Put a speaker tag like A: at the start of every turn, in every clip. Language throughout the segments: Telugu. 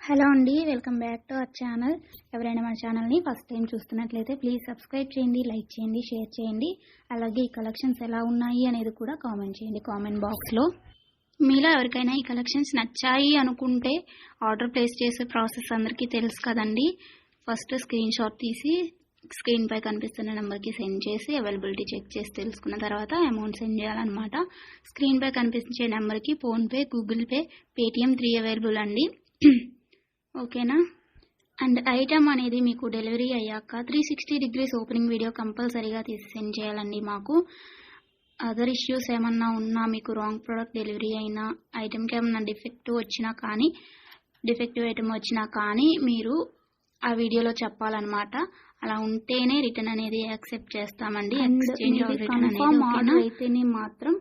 A: హలో అండి, welcome back to our channel. ఎవరైనా మన ఛానల్ని ఫస్ట్ టైం చూస్తున్నట్లయితే ప్లీజ్ సబ్స్క్రైబ్ చేయండి, లైక్ చేయండి, షేర్ చేయండి. అలాగే ఈ కలెక్షన్స్ ఎలా ఉన్నాయి అనేది కూడా కామెంట్ చేయండి కామెంట్ బాక్స్లో. మీలో ఎవరికైనా ఈ కలెక్షన్స్ నచ్చాయి అనుకుంటే ఆర్డర్ ప్లేస్ చేసే ప్రాసెస్ అందరికీ తెలుసు కదండి. ఫస్ట్ స్క్రీన్ షాట్ తీసి స్క్రీన్ పై కనిపిస్తున్న నెంబర్కి సెండ్ చేసి అవైలబిలిటీ చెక్ చేసి తెలుసుకున్న తర్వాత అమౌంట్ సెండ్ చేయాలన్నమాట. స్క్రీన్ పై కనిపించే నెంబర్కి PhonePe, Google pay, Paytm 3 available అండి. ఓకేనా. అండ్ ఐటమ్ అనేది మీకు డెలివరీ అయ్యాక 360 degrees ఓపెనింగ్ వీడియో కంపల్సరీగా తీసి సెండ్ చేయాలండి. మాకు అదర్ ఇష్యూస్ ఏమన్నా ఉన్నా, మీకు రాంగ్ ప్రోడక్ట్ డెలివరీ అయినా, ఐటమ్కి ఏమన్నా డిఫెక్టివ్ ఐటమ్ వచ్చినా కానీ మీరు ఆ వీడియోలో చెప్పాలన్నమాట. అలా ఉంటేనే రిటర్న్ అనేది యాక్సెప్ట్ చేస్తామండి. ఎక్స్చేంజ్ ఆర్డర్ అయితేనే మాత్రం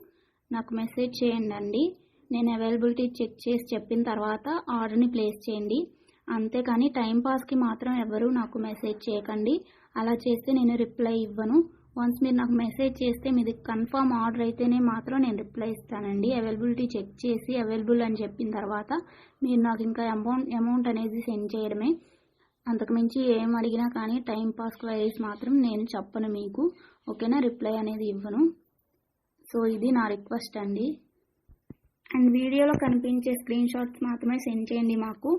A: నాకు మెసేజ్ చేయండి. నేను అవైలబిలిటీ చెక్ చేసి చెప్పిన తర్వాత ఆర్డర్ని ప్లేస్ చేయండి. అంతేకాని టైంపాస్కి మాత్రం ఎవరు నాకు మెసేజ్ చేయకండి. అలా చేస్తే నేను రిప్లై ఇవ్వను. వన్స్ మీరు నాకు మెసేజ్ చేస్తే మీది కన్ఫర్మ్ ఆర్డర్ అయితేనే మాత్రం నేను రిప్లై ఇస్తానండి. అవైలబిలిటీ చెక్ చేసి అవైలబుల్ అని చెప్పిన తర్వాత మీరు నాకు ఇంకా అమౌంట్ అనేది సెండ్ చేయడమే. అంతకుమించి ఏం అడిగినా కానీ టైంపాస్ క్వైరీస్ మాత్రం నేను చెప్పను మీకు. ఓకేనా, రిప్లై అనేది ఇవ్వను. సో ఇది నా రిక్వెస్ట్ అండి. అండ్ వీడియోలో కనిపించే స్క్రీన్ షాట్స్ మాత్రమే సెండ్ చేయండి మాకు.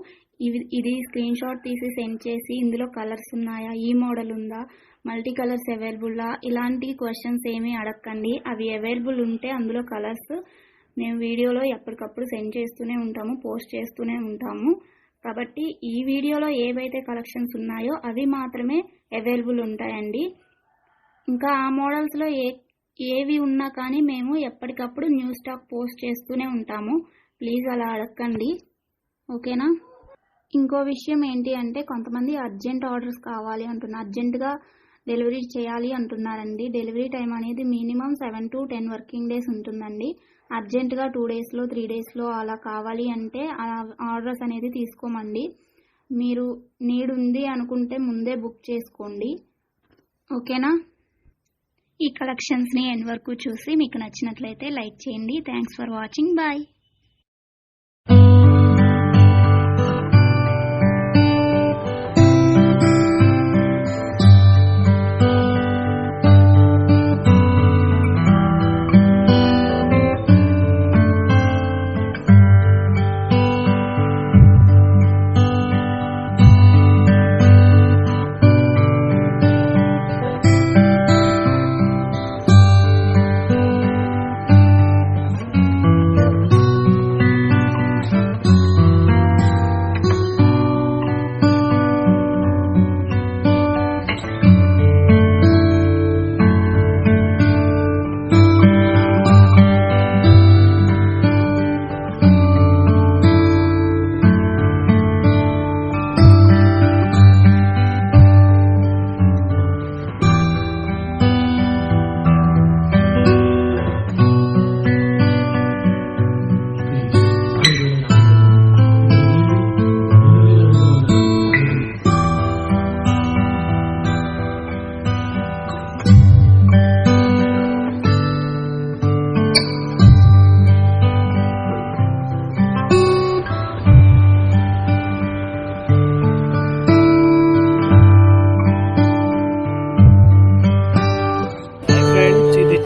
A: ఇది స్క్రీన్ షాట్ తీసి సెండ్ చేసి ఇందులో కలర్స్ ఉన్నాయా, ఈ మోడల్ ఉందా, మల్టీ కలర్స్ అవైలబుల్లా, ఇలాంటి క్వశ్చన్స్ ఏమీ అడగండి. అవి అవైలబుల్ ఉంటే అందులో కలర్స్ మేము వీడియోలో ఎప్పటికప్పుడు సెండ్ చేస్తూనే ఉంటాము, పోస్ట్ చేస్తూనే ఉంటాము. కాబట్టి ఈ వీడియోలో ఏవైతే కలెక్షన్స్ ఉన్నాయో అవి మాత్రమే అవైలబుల్ ఉంటాయండి. ఇంకా ఆ మోడల్స్లో ఏవి ఉన్నా కానీ మేము ఎప్పటికప్పుడు న్యూ స్టాక్ పోస్ట్ చేస్తూనే ఉంటాము. ప్లీజ్ అలా అడగండి. ఓకేనా. ఇంకో విషయం ఏంటి అంటే, కొంతమంది అర్జెంట్ ఆర్డర్స్ కావాలి అంటున్నారు, అర్జెంటుగా డెలివరీ చేయాలి అంటున్నారండి. డెలివరీ టైం అనేది మినిమం 7 to 10 వర్కింగ్ డేస్ ఉంటుందండి. అర్జెంటుగా 2 daysలో 3 daysలో అలా కావాలి అంటే ఆర్డర్స్ అనేది తీసుకోమండి. మీరు నీడ్ ఉంది అనుకుంటే ముందే బుక్ చేసుకోండి. ఓకేనా. ఈ కలెక్షన్స్ని ఎండ్ వరకు చూసి మీకు నచ్చినట్లయితే లైక్ చేయండి. Thanks for watching. Bye.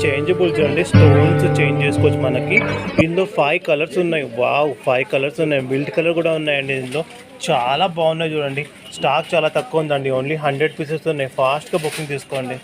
B: Changeables అండి, స్టోన్స్ చేంజ్ చేసుకోవచ్చు. మనకి ఇందులో 5 కలర్స్ ఉన్నాయి. వావ్, 5 కలర్స్ ఉన్నాయి. బిల్ట్ కలర్ కూడా ఉన్నాయండి. ఇందులో చాలా బాగున్నాయి. చూడండి, స్టాక్ చాలా తక్కువ ఉందండి. ఓన్లీ 100 pieces ఉన్నాయి. ఫాస్ట్గా బుకింగ్ తీసుకోండి.